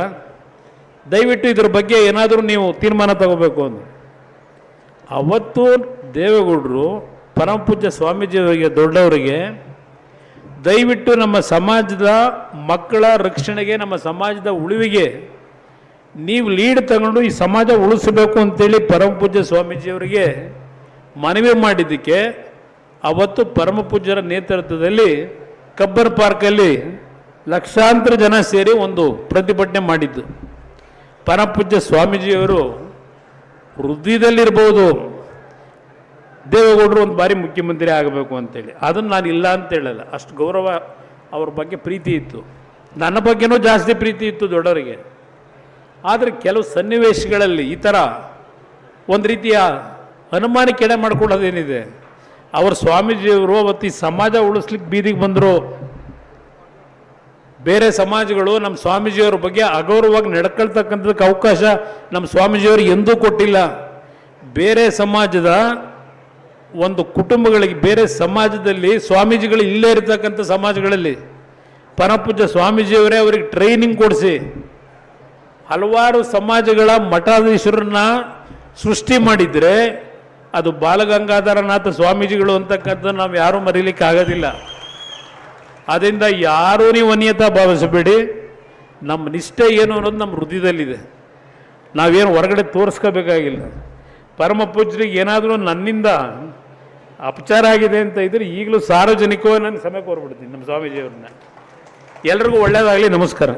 ದಯವಿಟ್ಟು ಇದ್ರ ಬಗ್ಗೆ ಏನಾದರೂ ನೀವು ತೀರ್ಮಾನ ತಗೋಬೇಕು ಅಂತ. ಅವತ್ತು ದೇವೇಗೌಡರು ಪರಮ ಪೂಜ್ಯ ಸ್ವಾಮೀಜಿಯವರಿಗೆ, ದೊಡ್ಡವರಿಗೆ, ದಯವಿಟ್ಟು ನಮ್ಮ ಸಮಾಜದ ಮಕ್ಕಳ ರಕ್ಷಣೆಗೆ, ನಮ್ಮ ಸಮಾಜದ ಉಳಿವಿಗೆ ನೀವು ಲೀಡ್ ತಗೊಂಡು ಈ ಸಮಾಜ ಉಳಿಸಬೇಕು ಅಂತೇಳಿ ಪರಮ ಪೂಜ್ಯ ಸ್ವಾಮೀಜಿಯವರಿಗೆ ಮನವಿ ಮಾಡಿದ್ದಕ್ಕೆ ಅವತ್ತು ಪರಮ ಪೂಜ್ಯರ ನೇತೃತ್ವದಲ್ಲಿ ಕಬ್ಬನ್ ಪಾರ್ಕಲ್ಲಿ ಲಕ್ಷಾಂತರ ಜನ ಸೇರಿ ಒಂದು ಪ್ರತಿಭಟನೆ ಮಾಡಿದ್ದು. ಪರಮ ಪೂಜ್ಯ ಸ್ವಾಮೀಜಿಯವರು ಹೃದಯದಲ್ಲಿರ್ಬೋದು ದೇವೇಗೌಡರು ಒಂದು ಬಾರಿ ಮುಖ್ಯಮಂತ್ರಿ ಆಗಬೇಕು ಅಂತೇಳಿ. ಅದನ್ನು ನಾನು ಇಲ್ಲ ಅಂತ ಹೇಳಲ್ಲ, ಅಷ್ಟು ಗೌರವ ಅವ್ರ ಬಗ್ಗೆ ಪ್ರೀತಿ ಇತ್ತು. ನನ್ನ ಬಗ್ಗೆನೂ ಜಾಸ್ತಿ ಪ್ರೀತಿ ಇತ್ತು ದೊಡ್ಡವರಿಗೆ. ಆದರೆ ಕೆಲವು ಸನ್ನಿವೇಶಗಳಲ್ಲಿ ಈ ಥರ ಒಂದು ರೀತಿಯ ಅನುಮಾನಕ್ಕೆ ಎಡೆ ಮಾಡ್ಕೊಳ್ಳೋದೇನಿದೆ, ಅವ್ರ ಸ್ವಾಮೀಜಿಯವರು ಅವತ್ತು ಈ ಸಮಾಜ ಉಳಿಸ್ಲಿಕ್ಕೆ ಬೀದಿಗೆ ಬಂದರು. ಬೇರೆ ಸಮಾಜಗಳು ನಮ್ಮ ಸ್ವಾಮೀಜಿಯವ್ರ ಬಗ್ಗೆ ಅಗೌರವವಾಗಿ ನಡ್ಕೊಳ್ತಕ್ಕಂಥದ್ದಕ್ಕೆ ಅವಕಾಶ ನಮ್ಮ ಸ್ವಾಮೀಜಿಯವರು ಎಂದೂ ಕೊಟ್ಟಿಲ್ಲ. ಬೇರೆ ಸಮಾಜದ ಒಂದು ಕುಟುಂಬಗಳಿಗೆ, ಬೇರೆ ಸಮಾಜದಲ್ಲಿ ಸ್ವಾಮೀಜಿಗಳು ಇಲ್ಲೇ ಇರತಕ್ಕಂಥ ಸಮಾಜಗಳಲ್ಲಿ ಪರಮಪೂಜ್ಯ ಸ್ವಾಮೀಜಿಯವರೇ ಅವರಿಗೆ ಟ್ರೈನಿಂಗ್ ಕೊಡಿಸಿ ಹಲವಾರು ಸಮಾಜಗಳ ಮಠಾಧೀಶರನ್ನ ಸೃಷ್ಟಿ ಮಾಡಿದರೆ ಅದು ಬಾಲಗಂಗಾಧರನಾಥ ಸ್ವಾಮೀಜಿಗಳು ಅಂತಕ್ಕಂಥದ್ದು ನಾವು ಯಾರೂ ಮರೀಲಿಕ್ಕೆ ಆಗೋದಿಲ್ಲ. ಅದರಿಂದ ಯಾರೂ ನೀವು ಅನ್ಯತಾ ಭಾವಿಸಬೇಡಿ. ನಮ್ಮ ನಿಷ್ಠೆ ಏನು ಅನ್ನೋದು ನಮ್ಮ ಹೃದಯದಲ್ಲಿದೆ. ನಾವೇನು ಹೊರಗಡೆ ತೋರಿಸ್ಕೋಬೇಕಾಗಿಲ್ಲ. ಪರಮ ಪೂಜ್ಯರಿಗೆ ಏನಾದರೂ ನನ್ನಿಂದ ಅಪಚಾರ ಆಗಿದೆ ಅಂತ ಇದ್ದರೆ ಈಗಲೂ ಸಾರ್ವಜನಿಕವಾಗಿ ನಾನು ಸಮಯ ಕೋರ್ಬಿಡ್ತೀನಿ ನಮ್ಮ ಸ್ವಾಮೀಜಿಯವ್ರನ್ನ. ಎಲ್ರಿಗೂ ಒಳ್ಳೆಯದಾಗಲಿ. ನಮಸ್ಕಾರ.